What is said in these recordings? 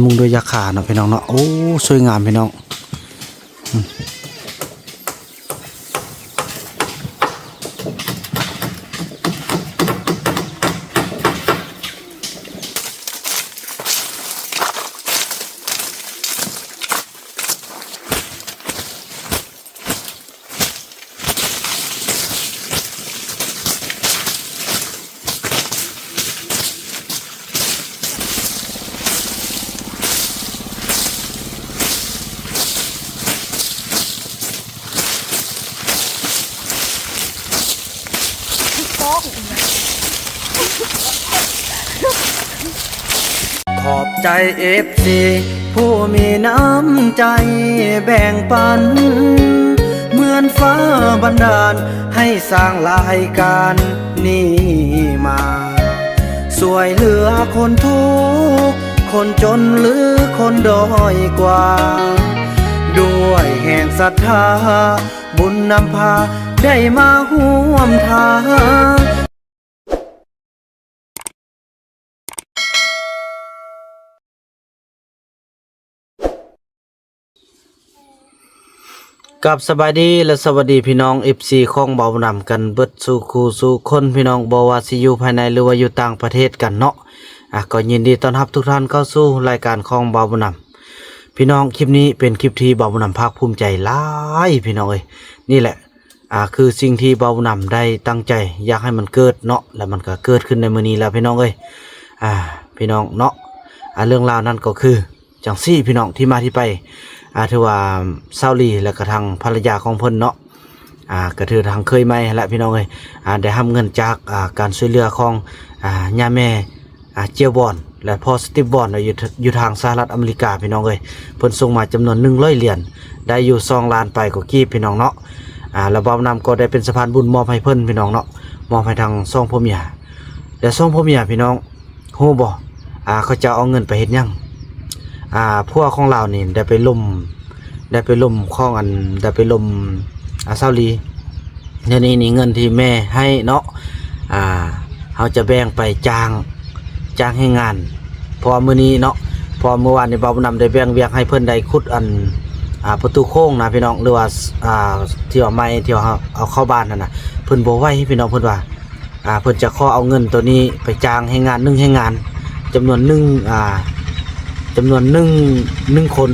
มุงด้วยยาขาเนาะพี่น้องเนาะโอ้สวยงามพี่น้องขอบใจFCผู้มีน้ำใจแบ่งปันเหมือนฟ้าบันดาลให้สร้างรายการนี้มาสวยเหลือคนทุกข์คนจนหรือคนด้อยกว่าด้วยแห่งศรัทธาบุญนำพาได้มาร่วมทางกับสบายดีและสวัสดีพี่น้อง FC ของเบาหนำกันเบิดสู่คู่สู่คนพี่น้องบ่ว่าสิอยู่ภายในหรือว่าอยู่ต่างประเทศกันเนาะก็ยินดีต้อนรับทุกท่านเข้าสู่รายการของเบาหนำพี่น้องคลิปนี้เป็นคลิปที่เบาหนำภาคภูมิใจหลายพี่น้องเอ้ยนี่แหละคือสิ่งที่เบาหนำได้ตั้งใจอยากให้มันเกิดเนาะแล้วมันก็เกิดขึ้นในมื้อนี้แล้วพี่น้องเอ้ยพี่น้องเนาะเรื่องราวนั้นก็คือจังซี่พี่น้องที่มาที่ไปถือว่าเศร้าลีและกระทั่งภรรยาของเพิ่นเนาะก็ถือทางเคยไหมและพี่น้องเอ้ยได้รับเงินจากการช่วยเหลือของย่าแม่เจียวบอนและพ่อสตีฟบอนอยู่ทางสหรัฐอเมริกาพี่น้องเอ้ยเพิ่นส่งมาจำนวน100เหรียญได้อยู่2ล้านไปก็กีบพี่น้องเนาะแล้วบ่าวนำก็ได้เป็นสะพานบุญมอบให้เพิ่นพี่น้องเนาะมอบให้ทางซ่องพ่อเมียและซ่องพ่อเมียพี่น้องฮู้บ่เขาจะเอาเงินไปเฮ็ดหยังพวกของเรานี่ได้ไปล่มข้องได้ไปล่มเศร้าลีเดี๋ยวนี้นี่เงินที่แม่ให้เนาะเขาจะแบ่งไปจ้างให้งานพอมื้อนี้เนาะพอเมื่อวานนี่บ่าวนำได้แบ่งเวียกให้เพิ่นได้ขุดประตูโค้งนะพี่น้องหรือว่าที่เอาไม้ที่เอาเข้าบ้านนั่นน่ะเพิ่นบ่ไหวพี่น้องเพิ่นว่าเพิ่นจะขอเอาเงินตัวนี้ไปจ้างให้งาน1ให้งานจำนวน1คน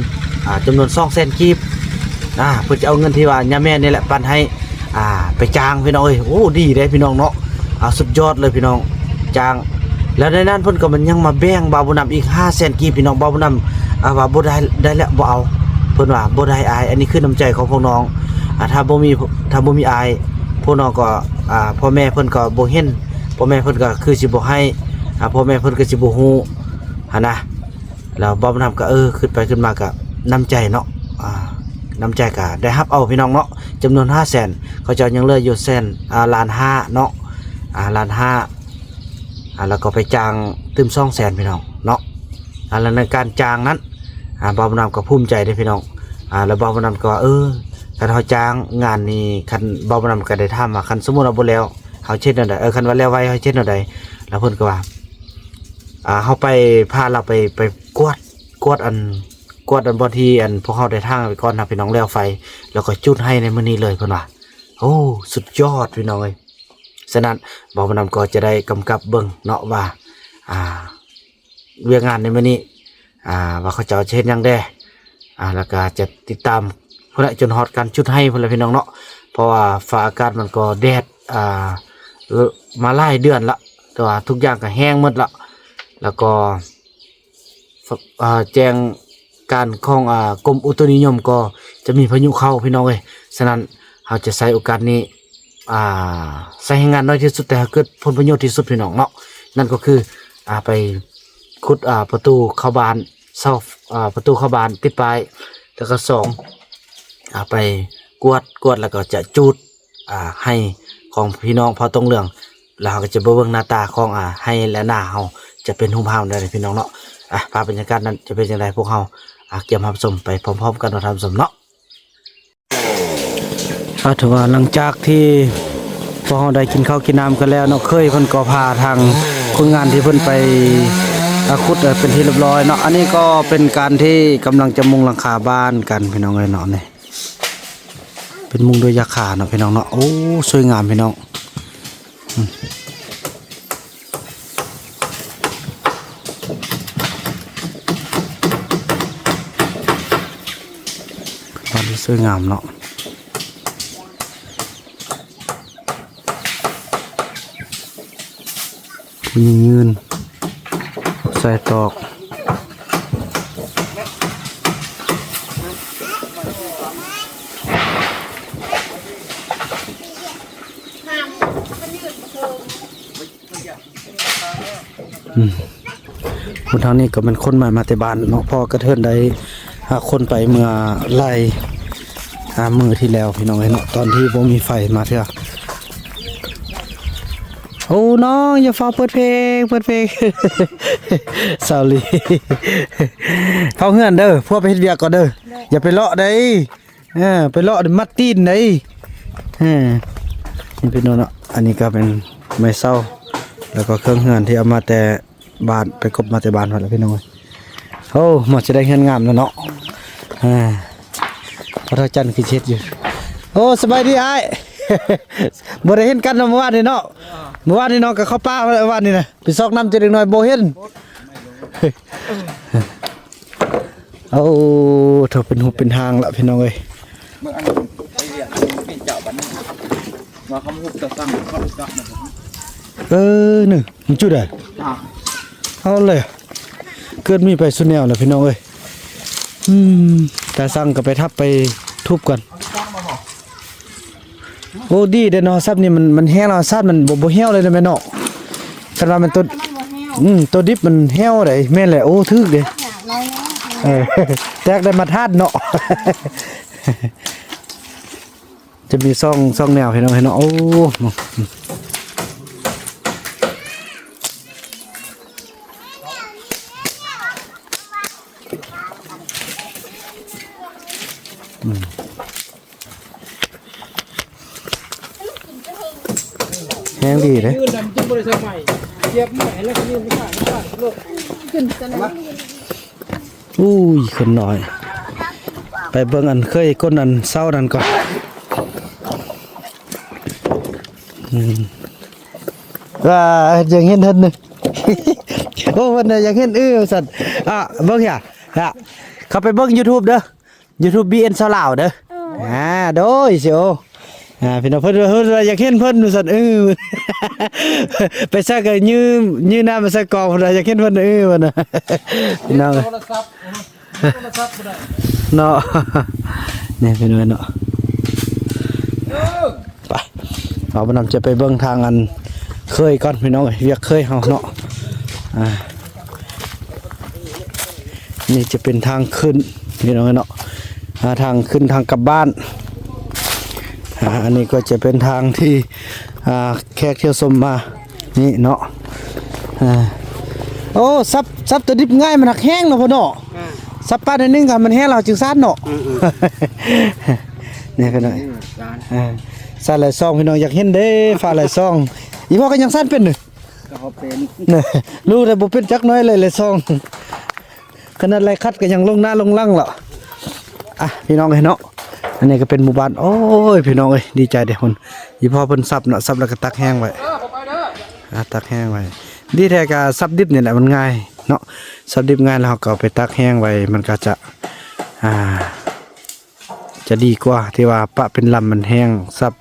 จำนวน200,000กีบเพื่อจะเอาเงินที่ว่าย่าแม่นี่แหละปันให้ไปจ้างพี่น้องเอ้ยโอ้ดีเลยพี่น้องเนาะสุดยอดเลยพี่น้องจ้างแล้วในนั้นเพิ่นก็มันยังมาแบ่งบ่าวบุญนำอีก500,000กีบพี่น้องบ่าวบุญนำว่าบ่ได้แล้วบ่เอาเพิ่นว่าบ่ได้อายอันนี้คือน้ำใจของพวกน้องถ้าบ่มีอายพวกน้องก็พ่อแม่เพิ่นก็บ่เห็นพ่อแม่เพิ่นก็คือสิบ่ให้พ่อแม่เพิ่นก็สิบ่ฮู้หั่นนะแล้วบ่าวบุญนำก็ขึ้นไปขึ้นมาก็น้ำใจเนาะน้ำใจก็ได้รับเอาพี่น้องเนาะจำนวน500,000เขาจะยังเหลืออยู่1,500,000เนาะ1,500,000แล้วก็ไปจ้างตึม200,000พี่น้องเนาะแล้วในการจ้างนั้นบ่าวบุญนำก็ภูมิใจได้พี่น้องแล้วบ่าวบุญนำก็คันเขาจ้างงานนี้คันบ่าวบุญนำก็ได้ทำคันสมมุติว่าบ่แล้วเขาเช็ดนั่นใดคันว่าแล้วไว้เขาเช็ดนั่นใดแล้วเพิ่นก็ว่าเขาไปพาเราไปกวดอันบ่ที่พวกเขาได้ทางไปก่อนนะพี่น้องแล้วไฟแล้วก็จุดให้ในมื้อนี้เลยเพิ่นว่าโอ้สุดยอดพี่น้องเอ้ยฉะนั้นบ่าวนำก็จะได้กำกับเบิ่งเนาะว่าเวียกงานในมื้อนี้ว่าเขาจะเฮ็ดหยังแด้แล้วก็จะติดตามเพิ่นจนฮอดการจุดให้เพิ่นละพี่น้องเนาะเพราะว่าฟ้าอากาศมันก็แดดมาหลายเดือนละแต่ว่าทุกอย่างก็แห้งหมดละแล้วก็แจ้งการของกรมอุตุนิยมก็จะมีพายุเข้าพี่น้องเอ้ยฉะนั้นเราจะใช้โอกาสนี้ใช้ให้งานน้อยที่สุดแต่เกิดผลประโยชน์ที่สุดพี่น้องเนาะนั่นก็คือไปขุดประตูเข้าบ้านประตูเข้าบ้านติดปลายแล้วก็ไปกวดแล้วก็จะจูดให้ของพี่น้องพอตรงเรื่องแล้วเราก็จะเบิ่งหน้าตาของให้และหน้าเฮาจะเป็นหุ่มห้ามได้พี่น้องเนาะภาพบรรยากาศนั้นจะเป็นอย่างไรพวกเราเกี่ยมรับชมไปพร้อมๆกันมาทำสมเนาะถือว่าหลังจากที่พวกเราได้กินข้าวกินน้ำกันแล้วเนาะเคยเพิ่นก็พาทางคนงานที่เพิ่นไป ขุดเป็นที่เรียบร้อยเนาะอันนี้ก็เป็นการที่กำลังจะมุงหลังคาบ้านกันพี่น้องเอ้ยเนาะนี่เป็นมุงด้วยยาคาเนาะพี่น้องเนาะโอ้สวยงามพี่น้องบ้านที่สวยงามเนาะยืนใส่ตอกคนทางนี้ก็เป็นคนใหม่มาแต่บ้านเนาะพ่อกระเทินได้คนไปเมื่อไล่มือที่แล้วพี่น้องเนาะตอนที่ผมมีไฟมาเถอะโอ้น้องอย่าฟ้าเปิดเพลง สาวลีเข้าเฮือนเด้อพวกไปเฮ็ดเวียกก่อนเด้ออย่าไปเลาะได้ไปเลาะมัดตีนได้นี่เป็นโน่นเนาะอันนี้ก็เป็นไม้เศร้าแล้วก็เครื่องเฮือนที่เอามาแต่บ้านไปกบมาแต่บ้านหมดแล้วพี่น้องโอ้หมดจะได้เฮือนงามแล้วเนาะพระจันทร์คือเช็ดอยู่โอ้สบายดีอ้ายบ่ได้เห็นกันเมื่อวานนี่เนาะเมื่อวานนี่เนาะกับข้าวป้าเมื่อวานนี่นะไปซอกน้ำจะเด็กน้อยบ่เห็นเอาเธอเป็นหูเป็นทางละพี่น้องเอ้ยเมื่ออันไปเรียนเป็นเจ้าบ้านมาคำหุบจะสั่งเขาจะหนึ่งมันจุดได้เอาเลยเกิดมีไปสุดแนวแล้วพี่น้องเอ้ยแต่สั่งก็ไปทับไปทุบกันโอ้ดีเด้อเนาะซับนี่มันแห้งแล้วซับมันบ่แห้วเลยนะแม่เนาะคันว่ามันตัวดิบมันแห้วได้แม่นแหละโอ้ทึกเด้แตกได้มาทาดเนาะจะมีซ่องแนวให้น้องโอ้แห้งดีเลยอุ้ยคนหน่อยไปเบิ่งอันเคยก้นอันเศร้านั่นก่อนว่าอย่างเห็นเห็นนึงโอ้วันนี้อย่างเห็นสัตว์เบิ่งอย่าเข้าไปเบิ่ง YouTube เด้อ YouTube BN สาวลาวเด้อโดยเสียวพี่น้องเพิ่นอยากเห็นเพิ่นสัตว์ไปซักก็ยืนหน้ามาซักกองเพิ่นอยากเห็นเพิ่นว่าน่ะพี่น้องโทรศัพท์บ่ได้เนาะนี่พี่น้องเนาะไปเอาบ่นำจะไปเบิ่งทางอันเคยก่อนพี่น้องเวียกเคยเฮาเนาะนี่จะเป็นทางขึ้นพี่น้องเนาะทางขึ้นทางกลับบ้านอันนี้ก็จะเป็นทางที่แขกเที่ยวชมมานี่เนาะโอ้ซับตัวดิบง่ายมันหักแห้งเนาะพ่อเนาะซับปลาหนึ่งกันมันแห้งเราจึงซัดเนาะนี่พี่น้องซัดหลายซองพี่น้องอยากเห็นเด้ฟ้าหลายซองอีพ่อก็ยังซัดเป็นก็เป็นรู้แต่บ่เป็นจักน้อยเลยหลายซองขนาดไรคัดก็ยังลงหน้าลงล่างหรอพี่น้องเห็นเนาะอันนี้ก็เป็นหมู่บ้านโอ้ยพี่น้องเอ้ยดีใจเด้คนอีพ่อเพิ่นซับเนาะซับแล้วก็ตักแห้งไว้ตักแห้งไว้ดีแท้ก็ซับดิบนี่แหละมันง่ายเนาะซับดิบง่ายแล้วก็ไปตักแห้งไว้มันก็จะดีกว่าที่ว่าปะเป็นลำมันแห้งซับ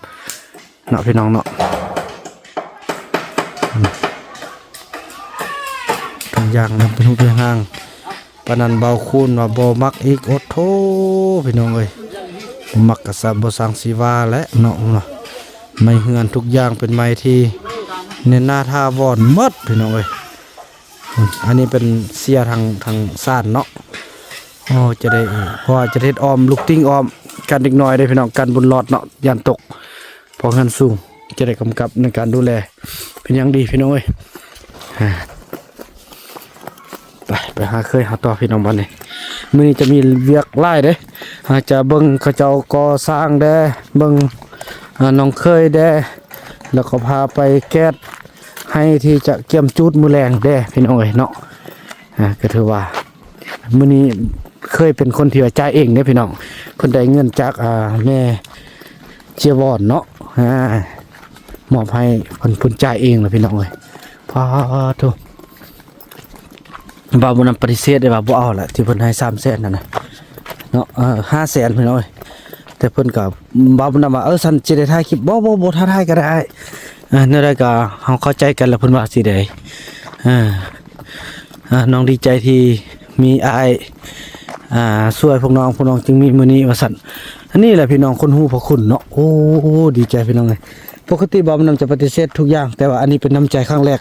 เนาะพี่น้องเนาะทุกอย่างนะเป็นทุกอย่างปนันเบาคูณว่าบ่มักอีกอดโทพี่น้องเอ้ยมักกะซะบ่สร้างสีวาและเนาะไม่เฮือนทุกอย่างเป็นไม้ที่เน้นหน้าท่าวอนหมดพี่น้องเอ้ยอันนี้เป็นเสียทางซ่านเนาะโอ้จะได้เพราะจะเฮ็ดออมลูกติ้งออมกันอีกหน่อยได้พี่น้องกันบนหลอดเนาะยันตกพอเงินสูงจะได้กำกับในการดูแลเป็นอย่างดีพี่น้องเอ้ยไปหาเคยหาต่อพี่น้องบ้านนี่มื้อนี้จะมีเวียกไล่เด้อาจจะเบิ่งเขาเจ้าก่อสร้างเด้เบิ่งน้องเคยเด้แล้วก็พาไปแก๊สให้ที่จะเกี่ยมจูดมือแรงเด้พี่น้องเอ้ยเนาะ ก็ถือว่ามื้อนี้เคยเป็นคนที่ว่าจ่ายเองเด้อพี่น้องเพิ่นได้เงินจากแม่เจียวอนเนาะมอบให้เพิ่นจ่ายเองล่ะพี่น้องเอ้ยพาโธบ่าวบ่นำปฏิเสธได้ว่าบ่เอาล่ะที่เพิ่นให้300,000นั่นน่ะเนาะ500,000พี่น้องเอ้ยแต่เพิ่นก็บ่าวบ่นำว่าฉันสิได้ถ่ายคลิปบ่ถ่ายก็ได้นั่นได้ก็เฮาเข้าใจกันแล้วเพิ่นว่าสิได้น้องดีใจที่มีอายช่วยพวกน้องจึงมีมื้อนี้ว่าซั่นอันนี้แหละพี่น้องคนฮู้พระคุณเนาะโอ้ดีใจพี่น้องเอ้ยปกติบ่าวบ่นำจะปฏิเสธทุกอย่างแต่ว่าอันนี้เป็นน้ำใจครั้งแรก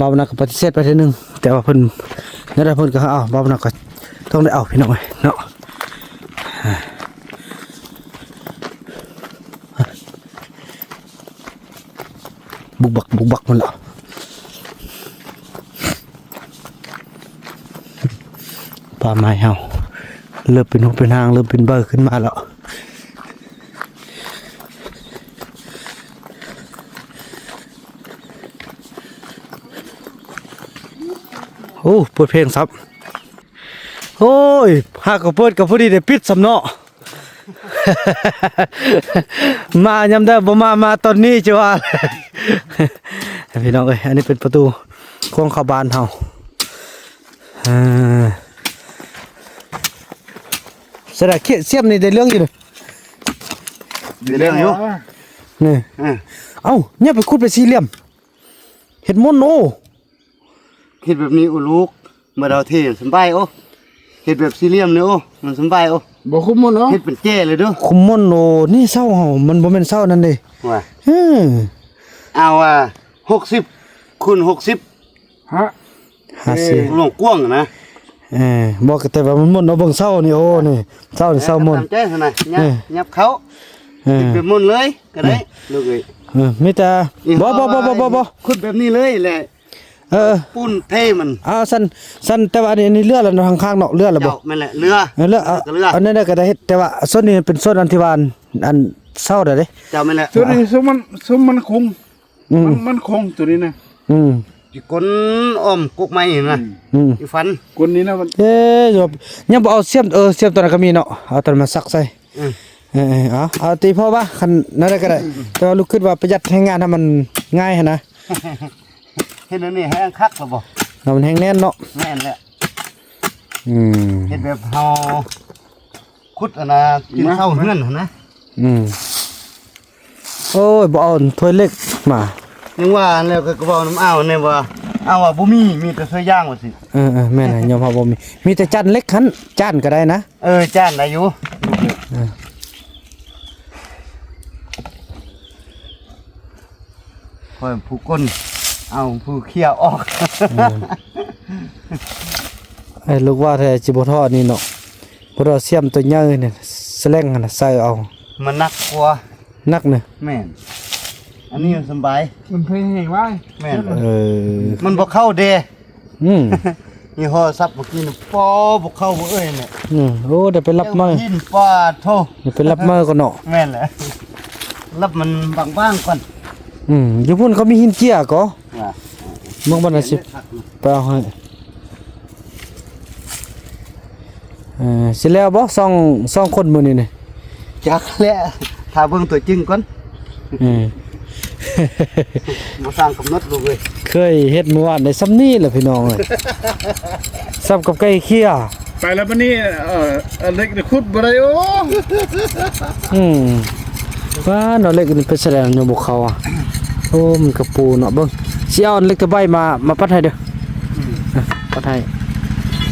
บ่าวบ่นำก็ปฏิเสธไปเทื่อนึงแต่ว่าเพิ่นนั่นได้เพิ่นก็บ่าวบ่นำก็ต้องได้เอาพี่น้องเอ้ยเนาะบุกบักมันละป่าไม้เฮาเริ่มเป็นหูเป็นหางเริ่มเป็นเบอร์ขึ้นมาแล้วโอ้เปิดเพลงซับโอ้ยหากก็เปิดกับพอดีได้ปิดสำเนาะ มายำได้บ่มาตอนนี้จ้ะว่า พี่น้องเอ้ยอันนี้เป็นประตูโค้งเข้าบ้านเฮาสระเขียเสียมนี่ได้เรื่องอยู่นี่ มีเรื่องอยู่ นี่เอ้าเนี่ยไปขุดไปสี่เหลี่ยมเห็ดมนต์โอ้ เฮ็ดแบบนี้โอ้ลูกเมื่อเราเทสบายโอ้เฮ็ดแบบสี่เหลี่ยมเนี่ยโอ้มันสบายโอ้ บ่คุ้มหมดเนาะ เฮ็ดเป็นแจ้เลยเด้อ คุมมนต์โอ้นี่เศร้าเฮามันบ่แม่นเศร้านั่นเด้ ว่า อือ เอา60คูณ60 ฮะ 50 หลวงกว้างนะ บอกแต่ว่ามันมนต์เอาเบิ่งเศร้านี่โอ้นี่เศร้านี่เศร้ามนต์ ตามใจซั่นน่ะยับเขาเฮ็ดแบบมนต์เลยก็ได้ลูกเอ้ย มีแต่บ่ ขุดแบบนี้เลยแหละ ปูนเทมัน สั้นแต่ว่าอันนี้เลือดแล้วเนาะข้างๆเนาะเลือดแล้วบ่ เจ้าแม่นแหละเรือ เลือดอันนั้นก็ได้เฮ็ดแต่ว่าส่วนนี้เป็นส่วนอันที่ว่าอันเศร้าได้เด้ เจ้าแม่นแหละ ตัวนี้ซุมมันคงมันคงตัวนี้นะ สิกลอ้อมกุกไม้นี่นะอีฟัน คนนี้นะมัน ยังบ่เอาเสียมเสียมตัวนั้นก็มีเนาะเอาตัวนั้นมาซักใส่เอาตีพ่อว่าคันนั่นก็ได้แต่ว่าลูกคิดว่าประหยัดแรงงานให้มันง่ายหั่นนะ เฮ็ดอันนี้ให้อันคักแล้วบ่ เอามันแห้งแน่นเนาะ แม่นแหละเฮ็ดแบบเฮาขุดอันน่ะกินข้าวเฮือนหั่นนะ โอ้ยบ่เอาถ้วยเล็กมา ยังว่าแล้วก็เว้าน้ำอ้าวแน่ว่าอ้าวว่าบ่มีแต่เสื้อย่างว่าสิ แม่นน่ะยอมรับบ่มีแต่จานเล็กคันจานก็ได้นะ จ้านได้อยู่ค่อยผู้ก้นเอาผู้เคี่ยวออก ไอ้ลูกว่าแต่จิบ่ทอดนี่เนาะบ่ทอดเสียมตัวใหญ่เนี่ยแสลงหั่นน่ะใส่เอา มันนักกว่า นักเนี่ย แม่นอันนี้มันสบาย มันเพลงแห่งไว้ แม่น มัน บ่เข้าเด้ อืยี่ห้อซับบ่กินปอบ่เข้าบ่เอ้ยเนี่ย โอ้เดี๋ยวไปรับมา กินปอโท เดี๋ยวไปรับมาก่อนเนาะ แม่นแหละรับมันบางๆก่อน อยู่พุ่นเขามีหินเจียก็ ว่า เมืองบ้านน่ะสิไปเอาให้สิแล้วบ่สองคนมื้อนี้นี่ จักแหละถ้าเบิ่งตัวจริงก่อน บ่สร้างกำหนดลูกเอ้ย เคยเฮ็ดเมื่อวานได้ซ้ำนี้แหละพี่น้องเอ้ยซ้ำกับไก่เคี่ย ไปแล้วบัดนี้เล็กขุดบ่ได้โอ้ ว่าเนาะเล็กนี่เป็นแสดงอยู่บ่เขาอ่ะโอ้มันกระปูเนาะเบิ่งสิเอาอันเล็กตะไบมาปัดให้เด้อปัดให้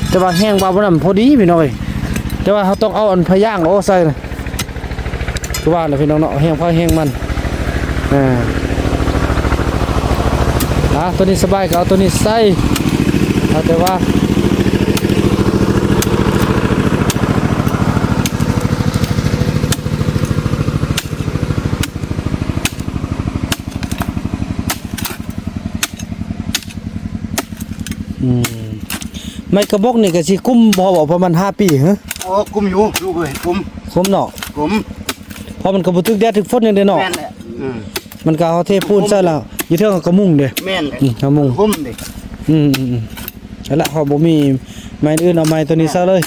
แต่ว่าแห้งบ่นำพอดีพี่น้องเอ้ยแต่ว่าเฮาต้องเอาอันพะย่างโอ้ใส่นะคือว่าแล้วพี่น้องเนาะแห้งพอแห้งมันตัวนี้สบายก็เอาตัวนี้ใส่เอาแต่ว่าไม่กระบอกนี่ก็สิคุ้มพอบอกประมาณ5 ปีฮะ โอ้กุมอยู่ลูกเอ้ยกุม คุ้มเนาะ กุม เพราะมันก็บ่ถึกแดดถึกฝนอย่างเด้เนาะ แม่นแหละ มันก็เอาเทปูนใส่แล้วอยู่เทิงก็มุงเด้ แม่นแหละ เอามุง กุมดิ นั่นแหละพอบ่มีไม้อื่นเอาไม้ตัวนี้ซะเลย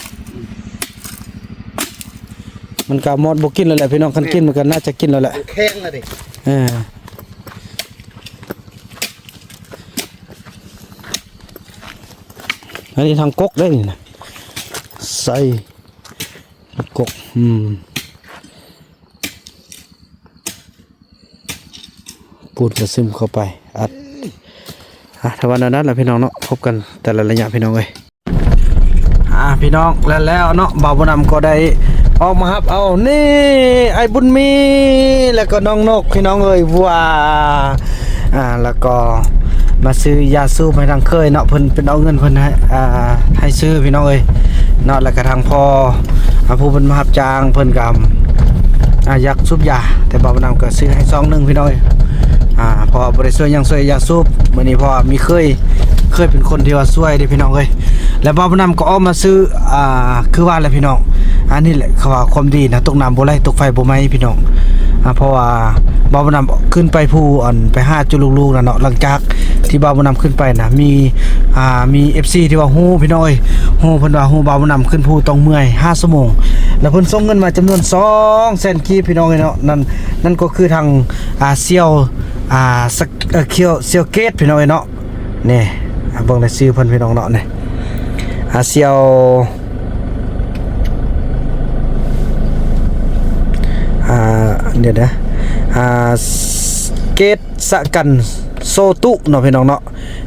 มันก็หมดบ่กินแล้วแหละพี่น้องคันกินมันก็น่าจะกินแล้วแหละ แข้งละดิ อันนี้ทางกกได้นี่นะใส่กกปูดจะซึมเข้าไปอัดถ้าวันนั้นแหละพี่น้องเนาะพบกันแต่ละระยะพี่น้องเอ้ยพี่น้องแล้วเนาะบ่าวบุญนำก็ได้ออกมาครับเอานี่ไอ้บุญมีแล้วก็น้องนกพี่น้องเอ้ยว้าแล้วก็มาซื้อยาสูบให้ทางเคยเนาะเพิ่นเป็นเอาเงินเพิ่นให้ซื้อพี่น้องเอ้ยเนาะแล้วก็ทางพ่อผู้เพิ่นมารับจ้างเพิ่นก็อยากสูบยาแต่บ่าวบุญนำก็ซื้อให้ซองนึงพี่น้องเอ้ยพอบ่ได้ช่วยยังช่วยยาสูบมื้อนี้พ่อมีเคยเป็นคนที่ว่าช่วยเด้พี่น้องเอ้ยแล้วบ่าวบุญนำก็ออกมาซื้อคือว่าแหละพี่น้องอันนี้แหละเขาว่าความดีนะตกน้ำบ่ไหลตกไฟบ่ไหม้พี่น้องเพราะว่าบ่าวบุญนำขึ้นไปภูไปหาจุลูกๆน่ะเนาะหลังจากที่บ่าวบุญนำขึ้นไปนะมี FC ที่ว่าฮู้พี่น้องเอ้ยฮู้เพิ่นว่าฮู้บ่าวบุญนำขึ้นภูต้องเมื่อย5ชั่วโมงแล้วเพิ่นส่งเงินมาจำนวน200,000กีบพี่น้องเอ้ยเนาะนั่นก็คือทางเซียวเซียวเกตพี่น้องเอ้ยเนาะนี่เบิ่งได้ชื่อเพิ่นพี่น้องเนาะนี่เซียวเดี๋ยวนะเกตสะกันโซตุเนาะพี่น้องเนาะ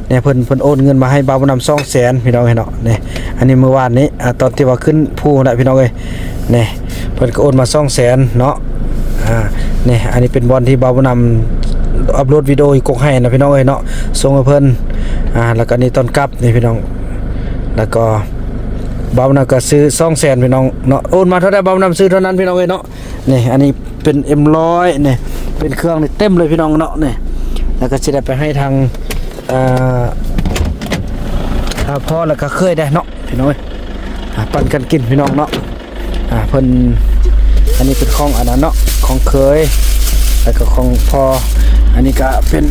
เนี่ยเพิ่นโอนเงินมาให้บ่าวบุญนำ200,000พี่น้องเนาะนี่อันนี้เมื่อวานนี้ตอนที่ว่าขึ้นภูน่ะพี่น้องเอ้ยนี่เพิ่นก็โอนมา200,000เนาะนี่อันนี้เป็นบอลที่บ่าวบุญนำอัปโหลดวิดีโออีกกให้นะพี่น้องเอ้ยเนาะส่งให้เพิ่นแล้วก็นี่ตอนกลับนี่พี่น้องแล้วก็บ่าวบุญนำก็ซื้อ200,000พี่น้องเนาะโอนมาเท่าใดบ่าวบุญนำซื้อเท่านั้นพี่น้องเอ้ยเนาะนี่อันนี้เป็น M100 นี่เป็นเครื่องนี่เต็มเลยพี่น้องเนาะนี่แล้วก็สิได้ไปให้ทางพ่อแล้วก็เคยได้เนาะพี่น้องเอ้ยปั่นกันกินพี่น้องเนาะเพิ่นอันนี้เป็นของอันนั้นเนาะของเคยแล้วก็ของพ่ออันนี้ก็เป็น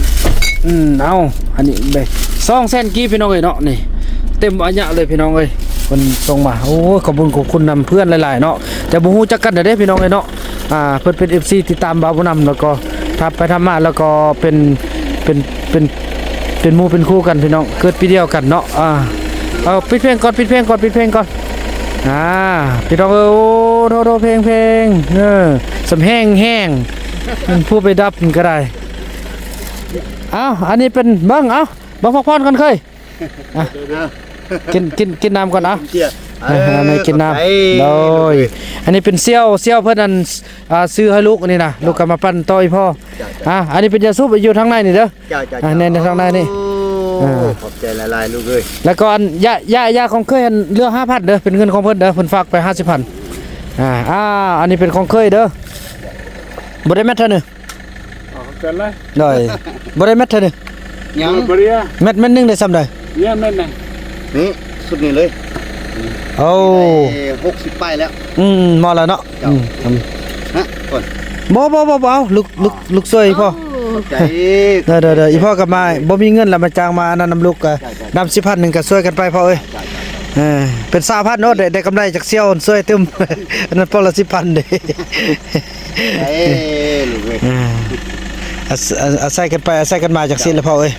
เอาอันนี้เบ200,000กีพี่น้องเอ้ยเนาะนี่เต็มอันยะเลยพี่น้องเอ้ยเพิ่นส่งมาโอ้ขอบคุณนำเพื่อนหลายๆเนาะแต่บ่ฮู้จักกันเด้พี่น้องเอ้ยเนาะเพิ่นเป็น FC ติดตามบ่าวบุญนำแล้วก็ทับไปทำมาแล้วก็เป็นหมู่เป็นคู่กันพี่น้องเกิดปีเดียวกันเนาะเอาปิดเพลงก่อนพี่น้องโอ้โทเพลงสำแห้งมันผู้ไปดับก็ได้อันนี้เป็นเบิ่งบ่พักผ่อนกันเคยกินน้ำก่อนในกินน้ำโดยอันนี้เป็นเซี่ยวเพื่อนอันซื้อให้ลูกนี่นะลูกก็มาปั้นต่อยพ่ออันนี้เป็นยาสูบอยู่ทางในนี่เด้อในทางในนี่ขอบใจหลายๆลูกเอ้ยแล้วก็อันยาของเคยอันเรือ 5,000 เด้อเป็นเงินของเพิ่นเด้อเพิ่นฝากไป 50,000อันนี้เป็นของเคยเด้อบ่ได้แมทเท่านึงขอบใจเลยได้บ่ได้แมทเท่านึงยังบ่ได้แมทนึงได้ซ้ำได้เนี่ยแม่นน่ะนี่สุดนี่เลยโอ้60ป้ายแล้วมาแล้วเนาะฮะก่อนบ่เอาลูกช่วยพ่อใจเด้ออีพ่อกับมาบ่มีเงินแล้วมาจ้างมาอันนั้นนำลูกก็นำ 10,000 นึงก็ช่วยกันไปพ่อเอ้ยเป็น 20,000 เนาะได้กำไรจากเซี่ยวช่วยตึมอันนั้นพอละ 10,000 เด้ลูกเอ้ยอาศัยกันไปอาศัยกันมาจากสิ้นแล้วพ่อเอ้ย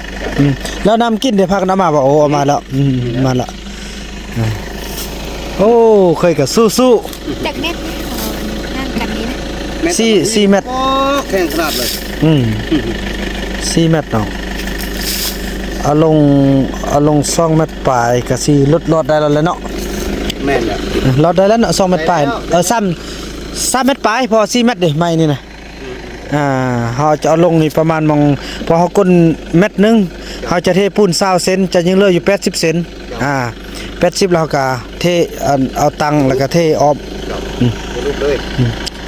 แล้วน้ำกินได้พักน้ำมาบ่โอ้เอามาแล้วมาละโอ้เคยก็สู้ๆจากเม็ดนั่นกันนี้นะ4เม็ดแข็งขนาดเลย4เม็ดเนาะเอาลง2เม็ดปลายก็สิลดได้แล้วเนาะแม่นแล้วลดได้แล้วเนาะ2เม็ดปลาย3เม็ดปลายพอ4เม็ดดิไม้นี่นะเฮาจะเอาลงนี่ประมาณมองพอเฮาก้นเม็ดนึงเฮาจะเทปูน20 เซนจะยังเหลืออยู่80 เซน80แล้วก็เทเอาตังแล้วก็เทออก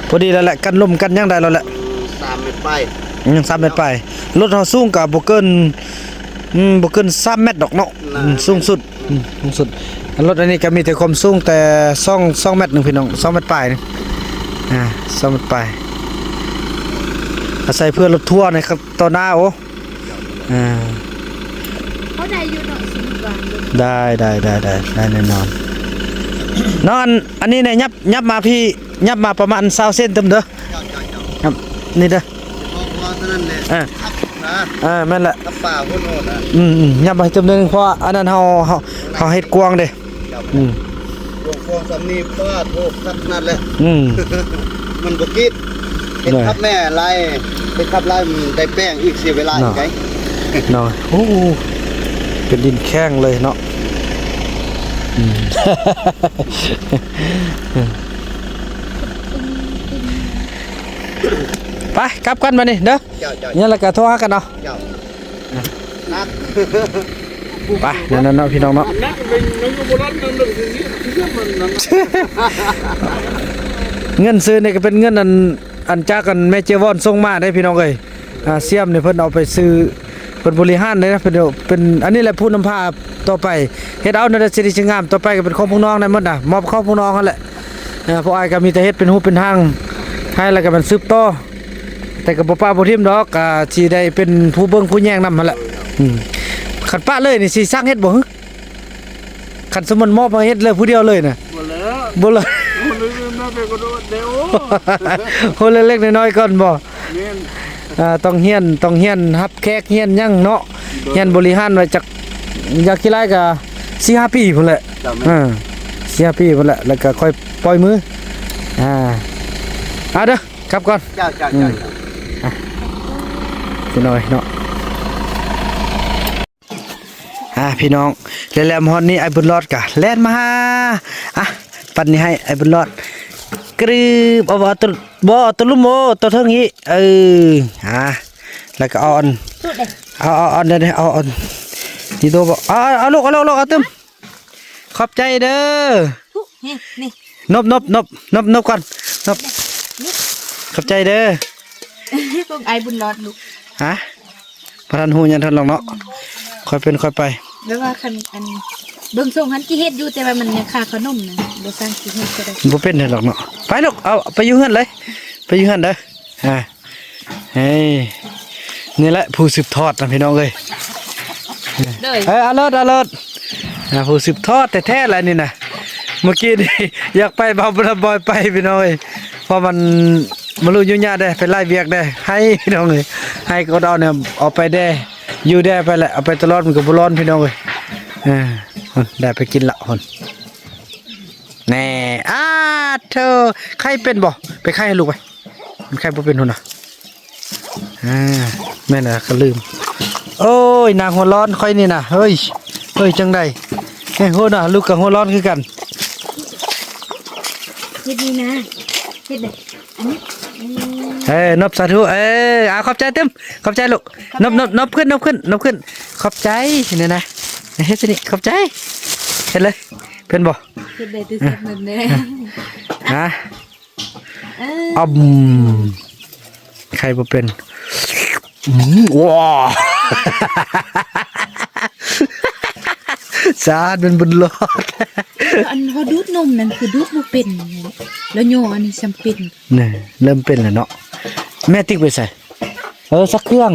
พอดีแล้วแหละกันลมกันยังได้แล้วแหละ3เม็ดไป3เม็ดไปรถเฮาสูงก็บ่เกิน3เม็ดดอกเนาะสูงสุดรถอันนี้ก็มีแต่ความสูงแต่2เม็ดนึงพี่น้อง2เม็ดปลายนึง2เม็ดปลายอาศัยเพื่อรถทัวร์ในตอนหน้าโอ้เขา ได้อยู่เนาะสิบกว่าเลย ได้แน่นอนนอนอันนี้เนี่ยยับมาพี่ยับมาประมาณ20เซนเต็มเด้อครับนี่เด้อ พอเท่านั้นแหละ อ่า นะ แม่นแหละ กับป่าพุ่นโหดอ่ะ ยับไปเต็มเด้อเพราะอันนั้นเฮาเฮ็ดกวางเด้อืม พวงสำนีป้าโทษสักนั่นแหละ มันบ่คิดเป็นขับแม่ไล่เป็นขับไล่มันได้แป้งอีกเสียเวลาอีกไง เนาะโอ้เป็นดินแข้งเลยเนาะไปกลับกันมานี่เด้อ เจ้า เนี่ยแล้วก็โทรหากันเนาะ เจ้านัก ไปนั่นเนาะพี่น้องเนาะ นักเป็นนักโบราณนั่นเรื่องที่มันนั่น เงินซื้อนี่ก็เป็นเงินอันจากกันแม่เจวอนส่งมาได้พี่น้องเอ้ยเสียมนี่เพิ่นเอาไปซื้อเพิ่นบริหารเลยนะเพิ่นเป็นอันนี้แหละผู้นำพาต่อไปเฮ็ดเอาในสิริงามต่อไปก็เป็นของพี่น้องได้หมดน่ะมอบเข้าพี่น้องนั่นแหละพวกอ้ายก็มีแต่เฮ็ดเป็นรูปเป็นทางให้แล้วก็มันสืบต่อแต่ก็บ่ป้าบ่ทิ่มดอกก็สิได้เป็นผู้เบิ่งผู้แย่งนำหั่นแหละคันป้าเลยนี่สิสร้างเฮ็ดบ่ฮึคันสมมุติมอบให้เฮ็ดเลยผู้เดียวเลยน่ะ หมดแล้ว บ่เลย มันน่าเป็นกระโดดเดียว คนเล็กๆน้อยๆก่อนบ่ เนี่ย ต้องเฮียนรับแขกเฮียนหยังเนาะเฮียนบริหารไว้จักอยากกี่ไรก็ 4-5 ปีพุ่นแหละ4-5 ปีพุ่นแหละแล้วก็ค่อยปล่อยมือเด้อกลับก่อน เจ้า พี่น้อยเนาะพี่น้องแล้วๆฮอดนี้ไอ้บุญรอดกะแล่นมาหาปันนี้ให้ไอ้บุญรอดกรึบเอาตัวลุ่มโมตัวเทิงนี้แล้วก็เอาอันเด้อเอาอันที่ตัวบอกเอาลูกเอาตึมขอบใจเด้อ นี่ นบก่อนนบขอบใจเด้อ พวกไอ้บุญรอดลูก พระทันหูยันทันหรอกเนาะค่อยเป็นค่อยไป แปลว่าคันอันเบิ่งส่งหันที่เฮ็ดอยู่แต่ว่ามันยังขาขนมนะบ่สร้างสิเฮ็ดก็ได้ บ่เป็นหรอกเนาะไปลูกเอาไปอยู่เฮือนเลยไปอยู่เฮือนเด้อเฮ้ยนี่แหละผู้สืบทอดนะพี่น้องเอ้ย เด้อ เอาเลิศผู้สืบทอดแท้ๆแหละนี่นะเมื่อกี้นี่ อยากไปบ่าวบอยไปพี่น้องเอ้ยเพราะมันบ่รู้อยู่ยากได้ไปไล่เวียกได้ให้พี่น้องเอ้ยให้ก็เอาเนี่ยเอาไปได้อยู่ได้ไปแหละเอาไปตลอดมันก็บ่ร้อนพี่น้องเอ้ยได้ไปกินละคนแน่เธอใครเป็นบ่ไปไข้ให้ลูกไปมันใครบ่เป็นหุ่นน่ะแม่น่ะก็ลืมโอ้ยนางหัวร้อนค่อยนี่น่ะเฮ้ยจังได๋โหน่ะลูกกับหัวร้อนคือกัน เฮ็ดนี่นะเฮ็ดได้อันนี้ นบสาธุขอบใจเต็มขอบใจลูกนบขึ้นขอบใจนี่นะเฮ็ดสินี่ขอบใจเฮ็ดเลยเพิ่นบ่ เฮ็ดได้ตื่นเต้นนั่นแหละ ใครบ่เป็นว้าสาดเป็นบุญรอด อันพอดูดนมนั่นคือดูดบ่เป็นแล้วโยอันนี้จำเป็น นี่เริ่มเป็นแล้วเนาะแม่ติ๊กไปใส่สักเครื่อง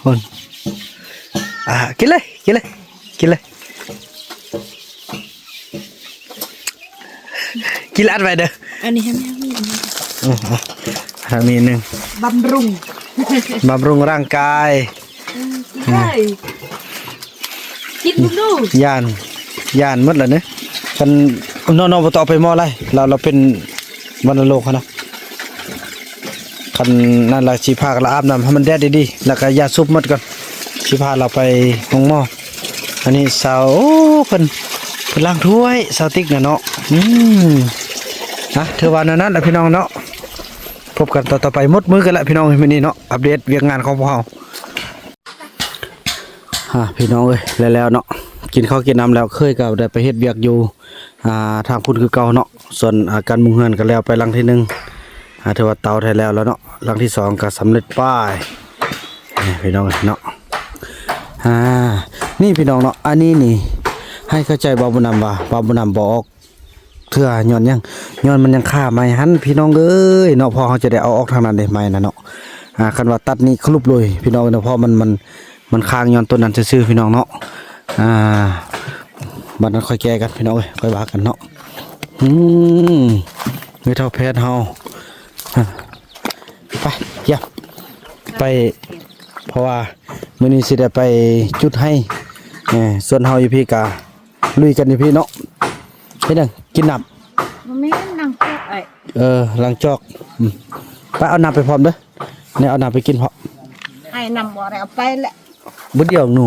คนกินเลยกินอัดไว้เด้อ อันนี้ให้แม่มี ทางนี้นึง บำรุง บำรุงร่างกาย กินดู ย่านหมดแล้วเนี่ยกันนอนบ่ต่อไปมอไรเราเป็นวัณโรคเนาะคันนั่นล่ะสิพากันอาบน้ำให้มันแดดดีๆแล้วก็ยาซุบหมดก่อนสิพาเราไปห้องหม้ออันนี้สาวเพิ่นล้างถ้วยสาวติ๊กน่ะเนาะถือว่านั้นแหละพี่น้องเนาะพบกันต่อไปหมดมือกันละพี่น้องมื้อนี้เนาะอัปเดตเวียกงานของพวกเฮาพี่น้องเอ้ยแล้วเนาะกินข้าวกินน้ำแล้วเคยก็ได้ไปเฮ็ดเวียกอยู่ทางพุ่นคือเก่าเนาะส่วนการมุงเฮือนก็แล้วไปหลังที่1ถือว่าเตาไทยแล้วเนาะหลังที่2ก็สำเร็จป้ายพี่น้องเนาะนี่พี่น้องเนาะอันนี้นี่ให้เข้าใจบ่าวบุญนำว่าบ่าวบุญนำบ่ออกเทื่อย้อนมันยังฆ่าไม้หันพี่น้องเอ้ยเนาะพอเขาจะได้เอาออกทางนั้นได้ไม้น่ะเนาะคันว่าตัดนี่คลุบเลยพี่น้องเนาะเพราะมัน มันค้างย้อนต้นนั้นซื่อๆพี่น้องเนาะบัดนั้นค่อยแก้กันพี่น้องเอ้ยค่อยว่ากันเนาะไม่เท่าแพทย์เฮาไปเยี่ยมไปเพราะว่ามื้อนี้สิได้ไปจุดให้ส่วนเฮาอยู่พี่กาลุยกันอยู่พี่เนาะเฮ็ดจังกินน้ำ บ่แม่นนางแก้ไอ้ ล้างจอกไปเอาน้ำไปพร้อมเด้อเนี่ยเอาน้ำไปกินพร้อม ไอ้นำบ่ได้เอาไปแหละ บุดเดียวหนู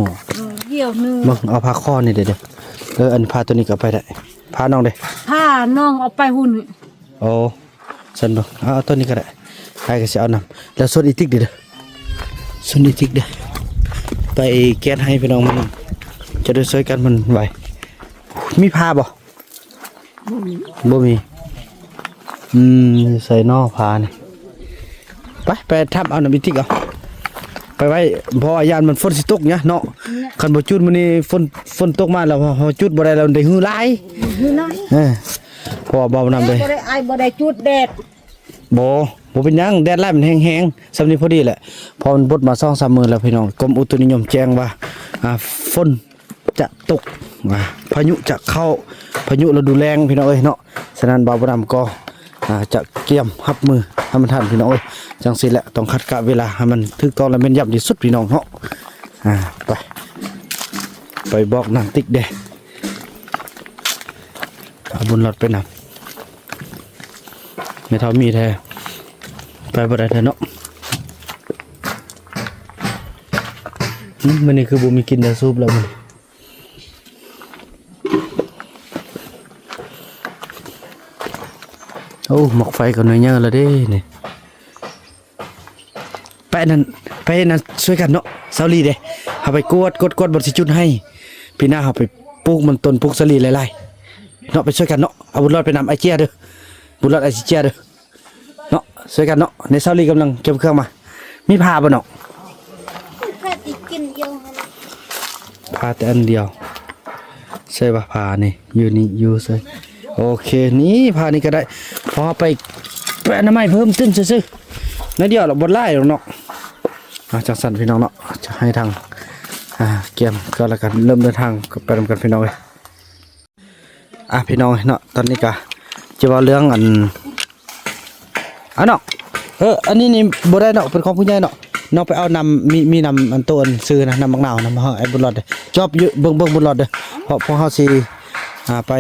เดี๋ยวนึง มึงเอาผ้าข้อนี่เด้ออันผ้าตัวนี้ก็เอาไปได้ผ้าน้องเด้ ผ้าน้องเอาไปหุ่น โอ้ฉันบ่เอาตัวนี้ก็ได้ใครก็สิเอาน้ำแล้วส่วนอีติ๊กเด้อส่วนอีติ๊กเด้อไปแก๊สให้พี่น้องมันจะได้ช่วยกันมันไหวมีผ้าบ่บ่มีใส่นอกผ้านี่ไปทำเอาน้ำอีติ๊กเอาไปไว้เพราะว่ายานมันฝนสิตกเนี่ยเนาะคันบ่จุดมื้อนี้ฝนตกมาแล้วพอจุดบ่ได้แล้วได้หื้อหลาย อยู่น้อย เพราะว่าบ่นำเลย บ่ได้ไอ้บ่ได้จุดแดด บ่เป็นหยังแดดไล่มันแห้งๆซำนี้พอดีแหละพอมันบดมา 2-3 มื้อแล้วพี่น้องกรมอุตุนิยมแจ้งว่าฝนจะตกพายุจะเข้าพายุฤดูแล้งพี่น้องเอ้ยเนาะฉะนั้นบ่าวก็จะเตรียมรับมือให้มันทันพี่น้องเอ้ยจังซี่แหละต้องคัดกะเวลาให้มันถูกต้องและแม่นยำที่สุดพี่น้องเนาะไปบอกนางติ๊กเด้เอาบุญรอดไปนำไม่เท่ามีแท้ไปบ่ได้แท้เนาะมันนี่คือบ่มีกินแต่ซุปแล้วมันโอ้หมอกไฟก็น้อยเยอะแล้วเด้นี่ไปนั่นช่วยกันเนาะเซาลีเด้เฮาไปกดบ่สิจุดให้พี่หน้าเฮาไปปลูกมันต้นปลูกสลีหลายๆเนาะไปช่วยกันเนาะเอาบุญรอดไปนำไอเจียเด้อบุญรอดไอเจียเด้อเนาะช่วยกันเนาะในเซาลีกำลังเก็บเครื่องมามีผ้าบ่เนาะ แค่อีกกินเดียวหั่น ผ้าแต่อันเดียวใช่ป่ะผ้านี่อยู่นี่อยู่ใช่โอเคนี่ผ้านี่ก็ได้พอไปอนามัยเพิ่มตื้นซื่อๆนั่นเดียวเราบดไล่หรอกเนาะจังสันพี่น้องเนาะจะให้ทางเกียมก็แล้วกันเริ่มเดินทางไปทำกันพี่น้องเลยพี่น้องเนาะตอนนี้ก็จะว่าเรื่องอันเนาะอันนี้นี่บ่ได้เนาะเป็นของผู้ใหญ่เนาะเนาะไปเอานำมีนำอันตัวอันซื้อนะนำบักนาวนำไอ้บุญรอดเด้จอบอยู่เบิ่งบุญรอดเด้เพราะเฮาสิไป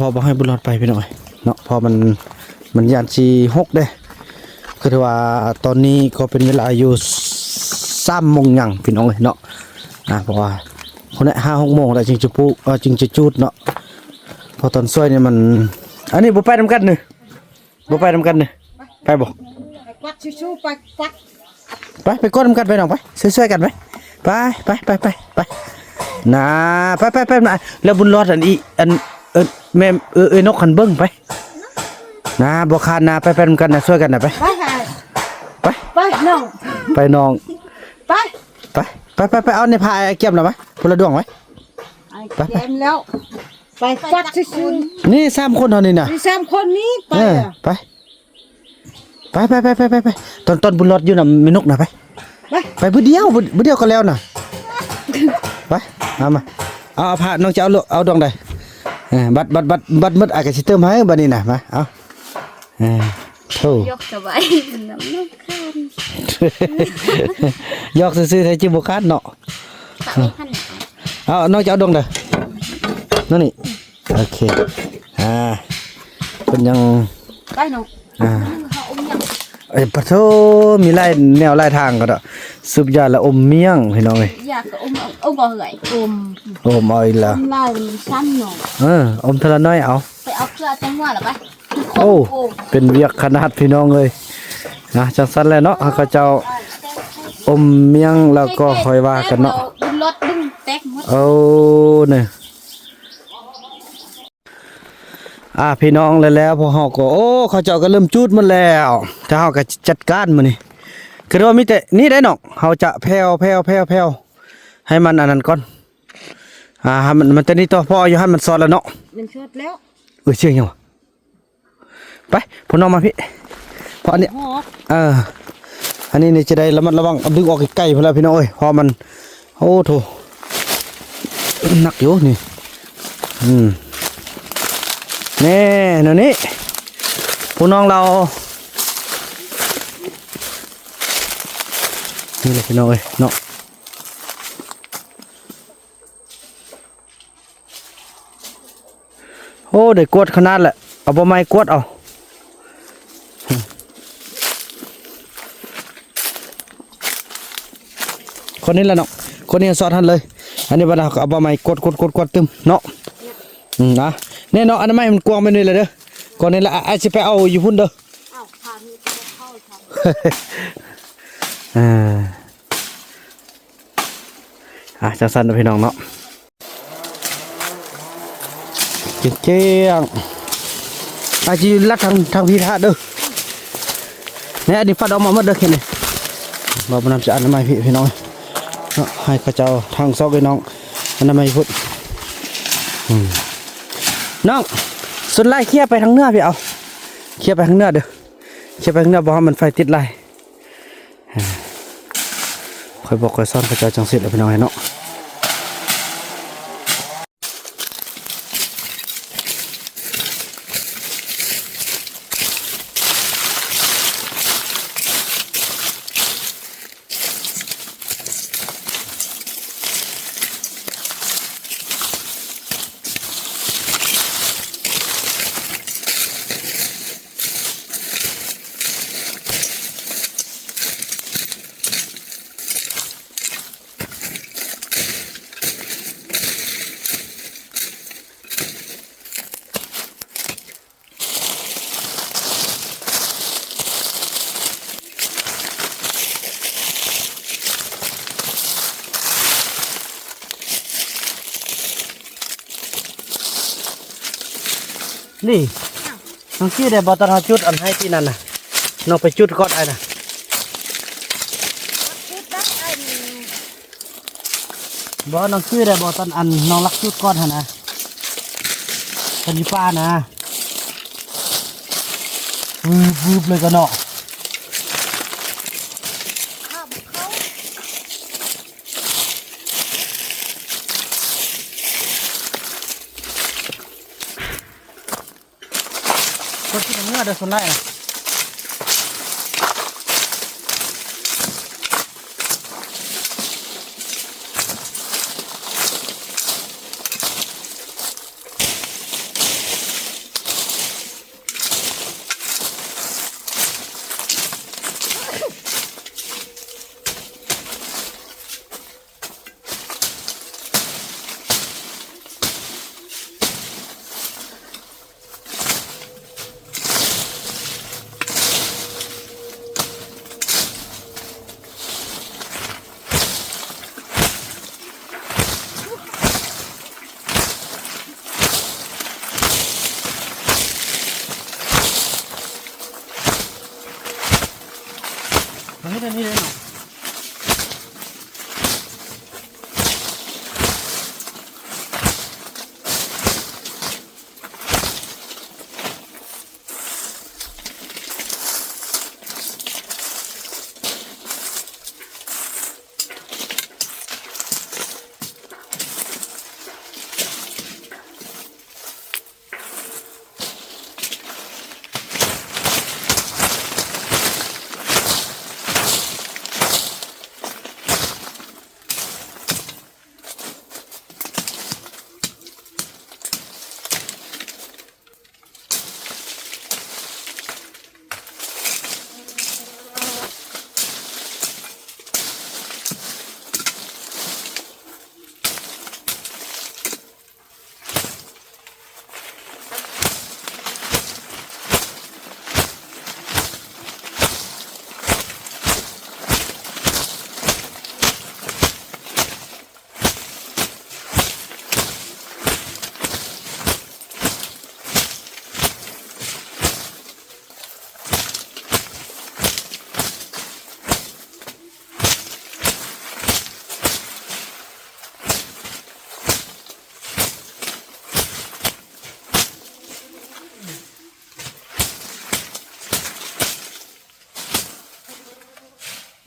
พอบ่ให้บุญรอดไปพี่น้องเนาะพอมันยานสิ6เด้คือว่าตอนนี้ก็เป็นเวลาอยู่3 โมงยังพี่น้องเนาะเพราะว่าคนละ5-6 โมงแล้วจึงจะปุ๊จึงจะจุดเนาะพอตอนซอยนี่มันอันนี้บ่ไปนำกันนึบ่ไปนำกันนึไปบ่ ไปกวัดชูๆไปกวัด ไปกดนำกันไปน้องไปช่วยๆกันไปนะไปนะแล้วบุญรอดอันแม่นกขันเบิ้งไปนะบ่คานนะไปนำกันนะช่วยกันนะไปน้อง ไปน้องไปเอาในพายเก็บแล้วไหมพลดวงไว้ ไปแกมแล้วไปกวัดชูๆ นี่3 คนเท่านี้น่ะ มี3 คนนี้ไปไปตอนบุญรอดอยู่น่ะมีนกน่ะไปผู้เดียวก็แล้วน่ะไปเอามาเอาผ้าน้องจะเอาดวงใดบัดมืดอาจจะสิเติมให้บัดนี้น่ะมาเอาโธ่ ยกสบายน้ำนกคัน ยอกซื่อๆให้จิบ่คาดเนาะเอาน้องจะเอาดวงใดนั่นนี่โอเคเพิ่นยัง ไปน้องเขาอมยัง ปะโธมีหลายแนวหลายทางก็ดอกสุบยาละอมเมียงพี่น้องเอ้ย อยากก็อมบ่เหยอม อมเอาอีกแล้ว ลายมันสั้นหน่อย อมเทละน้อยเอา ไปเอาเครือจังหวะหรอไป โอ้เป็นเวียกขนาดพี่น้องเลยจังซั่นแหละเนาะเขาเจ้าอมเมียงแล้วก็ค่อยว่ากันเนาะ ดึงรถดึงแตกหมด โอ้เนี่ยพี่น้องแล้วพอเฮาก็โอ้เขาเจ้าก็เริ่มจูดมันแล้วถ้าเฮาก็จัดการมื้อนี้คือว่ามีแต่นี่ได้น้องเฮาจะแผ่วให้มันอันนั้นก่อนให้มันแต่นี่ต่อพออยู่ให้มันซอดแล้วเนาะ มันชดแล้ว เชื่อยังวะไปพอน้องมาพี่พออันนี้ อันนี้นี่จะได้ระมัดระวังเอาดึงออกใกล้ๆพอแล้วพี่น้องเอ้ยพอมันโอ้โถหนักอยู่นี่แน่เดี๋ยวนี้ผู้น้องเรานี่แหละพี่น้องเอ้ยเนาะโอ้ได้กวดขนาดแหละเอาใบไม้กวดเอาคนนี้แหละเนาะคนนี้สอนท่านเลยอันนี้บัดเราเอาใบไม้กดตึมเนาะนะเนี่ยเนาะอันนั้นไม้มันกวางไปนี่เลยเด้อก่อนนี้ละไอ้สิไปเอาอยู่พุ่นเด้อเอาพามีเข้าจังสันนะพี่น้องเนาะเจียงอาจีลัดทางพิธาเด้อเนี่ยอันนี้ฟัดออกมาหมดเด้อแค่นี้เราไปนำจะอันนั้นมาพี่น้องเนาะให้ข้าเจ้าทางซอกไอ้น้องอันนั้นมาพุ่นน้องสุดไล่เคี่ยไปทางเนื้อพี่เอาเคี่ยไปทางเนื้อเด้อเคี่ยไปทางเนื้อบอกว่ามันไฟติดไล่คอยบอกคอยซ่อนข้าเจ้าจังสิแล้วพี่น้องเนาะนี่น้องขี้ได้บอตอนจุดอันให้ที่นั่นน่ะน้องไปจุดก่อนไอ้น่ะบอน้องขี้ได้บอตอนอันน้องรักจุดก่อนฮะนะเป็นยี่ป้านะวืบเลยกันเนาะคนที่ตรงนี้เดินสนไล่นี่เดินนี่เลยเนาะ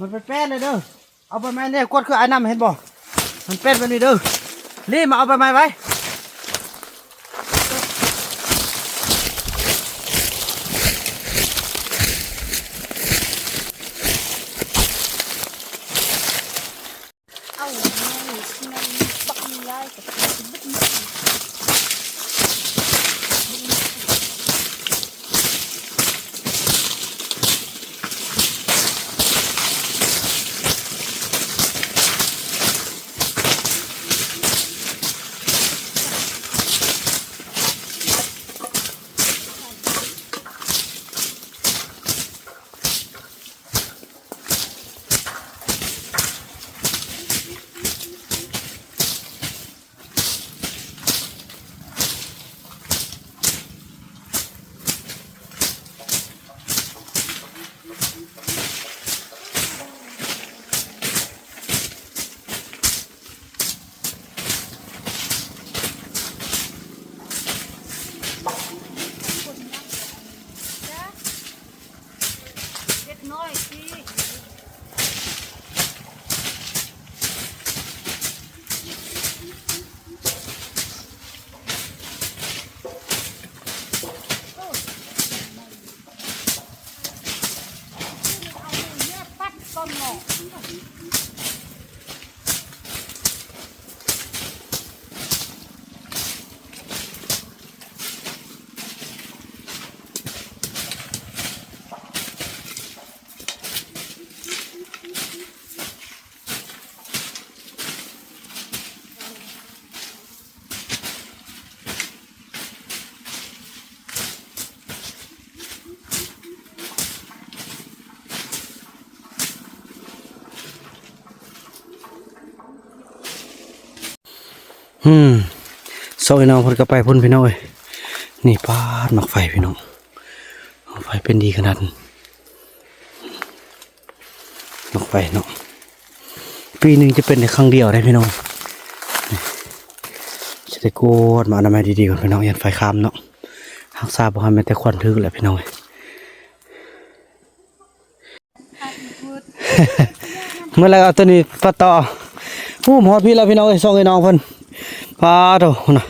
มันเป็นแป้นเลยเด้อเอาใบไม้เนี่ยกดคือไอ้น้ำเห็นบ่มันเป็นแบบนี้เด้อรีบมาเอาใบไม้ไว้เอาในบักย้ายกับบึ้งน้อยสิปัดก้อนหมอกโซ่น้องพุ่นก็ไปพุ่นพี่น้องเอ้ยนี่ป้าดหมักไฟพี่น้องหมักไฟเป็นดีขนาดหมักไฟเนาะปีหนึ่งจะเป็นในครั้งเดียวได้พี่น้องจะได้โกดมาอนามัยดีๆก่อนพี่น้องยันไฟคามเนาะหักซาบ่ให้แม้แต่ควันทึกแหละพี่น้องเอ้ย เมื่อไรเอาตัวนี้ปะต่อผู้หมอพี่แล้วพี่น้องเอ้ยส่งให้น้องเพิ่นปาโตนะ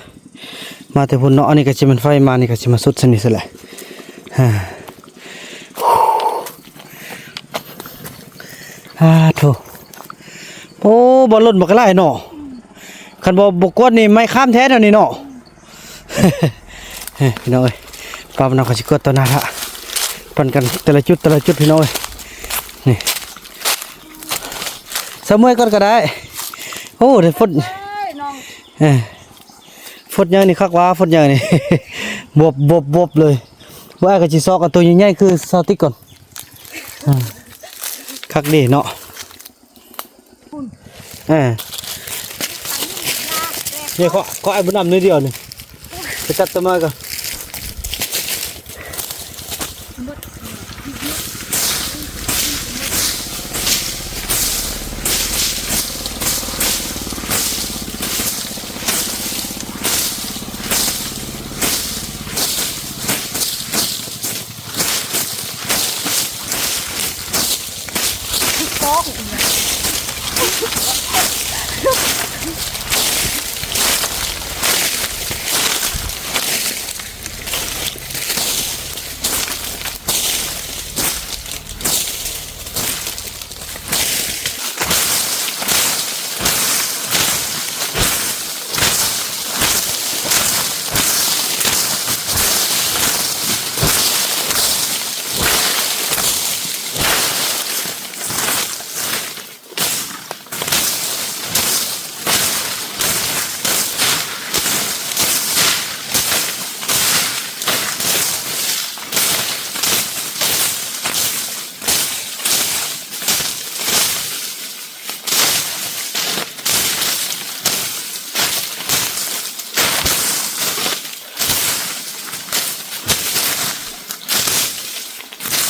มาแต่พุ่นเนาะอันนี้ก็สิมันไฟมานี่ก็สิมาสุดสนิทซะแหละโถโอ้บ่ล่นบ่กระไรเนาะคันบ่กดนี่ไม่ข้ามแท้เดี๋ยวนี้เนาะพี่น้องเอ้ยปาบน้องก็สิกดตัวนั้นละปั่นกันแต่ละจุดพี่น้องเอ้ยนี่สมัยก่อนก็ได้โอ้เดี๋ยวฝนฝนยังนี่คักว่าฝนยังนี่ บวบเลยว่าก็สิซอกกับตัวใหญ่ๆคือซอติกก่อนคักดีเนาะเนี่ยเขาไอ้บุญนำนิดเดียวนี่จะจัดตัวมาก่อน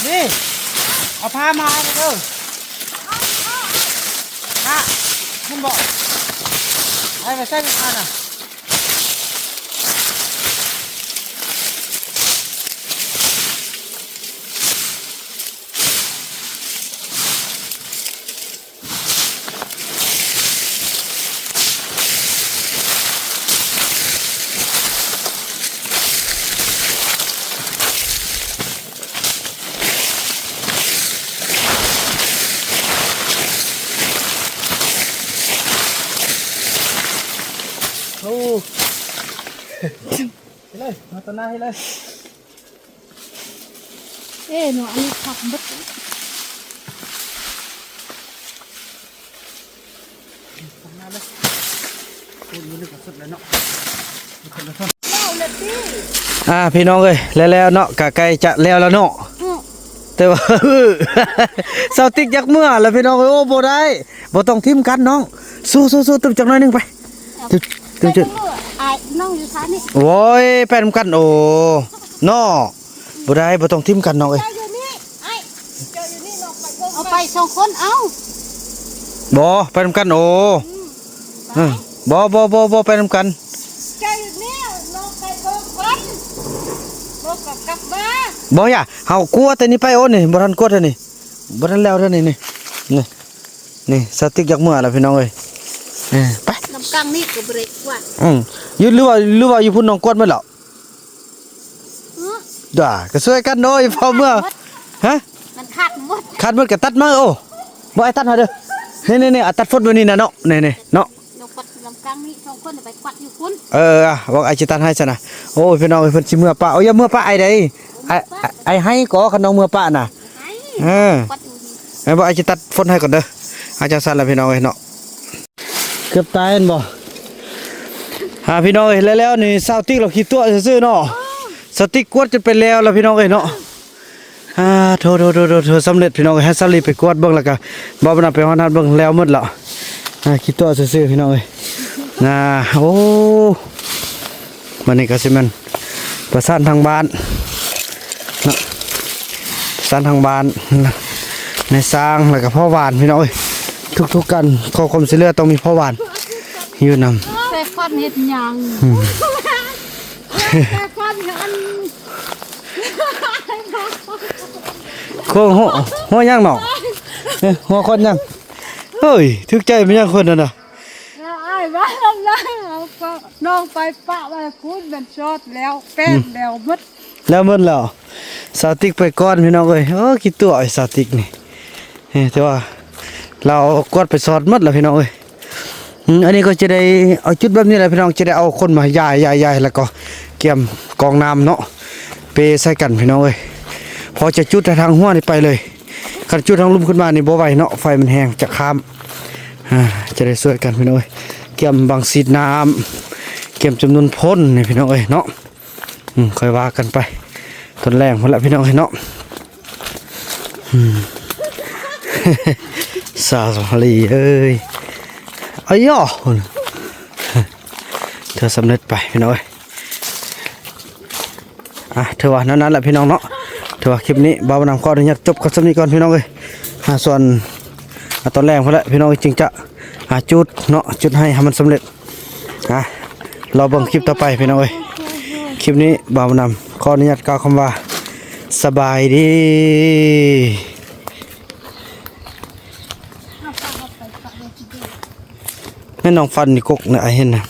นี่เอาผ้ามาเอาเด้อนะคุณบอกให้ไปใส่เป็นอันน่ะ เลยมาต้นหน้าให้เลย หนูอันนี้ขับบึด พี่น้องเอ้ยแล้วเนาะกะไก่จะแล้วเนาะแต่ว่า เสาติ๊กยักเมื่อแล้วพี่น้องเอ้ยโอ้บ่ได้บ่ต้องทิ่มกันน้องสู้ตึมจักหน่อยหนึงไปตึมจุด ไอ้น้องอยู่ท้ายนี่ โอ้ยแปนกันโอ้เนาะบ่ได้บ่ต้องทิ่มกันน้องเอ้ย อยู่นี่ไอ้เจออยู่นี่น้องไปเอาไปสองคนเอา บ่แปนกันโอ้บ่แปนกัน เจออยู่นี่น้องไปสองคนน้องกลับมา บ่อย่าเฮากลัวแต่นี่ไปโอ้นี่บ่ทันกลัวเท่านี่บ่ทันแล้วเท่านี่สติ๊กยักเมื่อแล้วพี่น้องเอ้ยไป น้ำกังนี่ก็เบรกว่า ยืนหรือว่าอยู่พุ่นน้องกวดมั้ยล่ะด่าก็ช่วยกันเนาะพอเมื่อฮะ มันขาดหมด ขาดหมดก็ตัดมาโอ้บ่ไอ้ตัดมาเด้อนี่ตัดฟดบ่นี่น่ะเนาะนี่เนาะ น้องปัดน้ำกังนี่สองคนไปกวัดอยู่คุณ บอกไอ้สิตัดให้ซะนะโอ้ยพี่น้องเพิ่นสิเมื่อป้าอย่าเมื่อป้าไอ้ใดไอ้ให้ก็คันน้องเมื่อป้าน่ะ กวัดอยู่นี่ บอกไอ้สิตัดฟดให้ก่อนเด้ออาจารย์สั่นล่ะพี่น้องเอ้ยเนาะเกือบตายเห็นบ่พี่น้องเอ้ยแล้วนี่ซาวติ๊กเราขี้ตัวซื่อๆเนาะสติ๊กกวดจะไปแล้วล่ะพี่น้องเอ้ยเนาะโทสำเร็จพี่น้องเอ้ยให้ซาลีไปกวดเบิ่งแล้วก็บ่บ่นำไปฮอดนัดเบิ่งแล้วหมดแล้วขี้ตัวซื่อๆพี่น้องเอ้ยโอ้มันนี่ก็สิแม่นประสานทางบ้านเนาะประสานทางบ้านในสร้างแล้วก็พ่อหวานพี่น้องเอ้ยทุกๆกันขอความช่วยเหลือต้องมีพ่อหวานอยู่นำ แต่ฟันเห็ดหยังแต่ฟันอัน โค้งหัวย่างหนอหัวคนย่างเฮ้ยทึกใจมันย่างคนนั่นน่ะ ไอ้บ้านน้องไปปะไปพูดเป็นชอดแล้วแป้งแล้วมด แล้วมันแล้วสาติกไปก้อนพี่น้องเอ้ยคิดตัวไอ้สาติกนี่แต่ว่าเรากดไปสอดหมดแล้วพี่น้องเอ้ยอันนี้ก็จะได้เอาจุดแบบนี้แหละพี่น้องจะได้เอาคนมาย่ายแล้วก็เกี่ยมกองน้ำเนาะเปใส่กันพี่น้องเอ้ยพอจะจุดทางหัวนี่ไปเลยคันจุดทางลุ่มขึ้นมานี่บ่ไหวเนาะไฟมันแห้งจะข้ามจะได้ช่วยกันพี่น้องเอ้ยเกี่ยมบางสีน้ำเกี่ยมจำนวนพ้นนี่พี่น้องเอ้ยเนาะค่อยว่ากันไปต้นแรงหมดแล้วพี่น้องเอ้ยเนาะสาสลีเอ้ยอ้ยเธอสำเร็จไปพี่น้องเอ้ยเธอว่านั้นแหละพี่น้องเนาะเธอว่าคลิปนี้บ่าวนำข้ออนุญาตจบกับสำนี้ก่อนพี่น้องเอ้ยส่วนตอนแรกพอแล้วพี่น้องจึงจะจุดเนาะจุดให้มันสำเร็จรอเบิ่งคลิปต่อไปพี่น้องเอ้ยคลิปนี้บ่าวนำข้ออนุญาตกล่าวคำว่าสบายดีแม่น้องฟันนี่กกเนี่ยไอ้เห็นนะ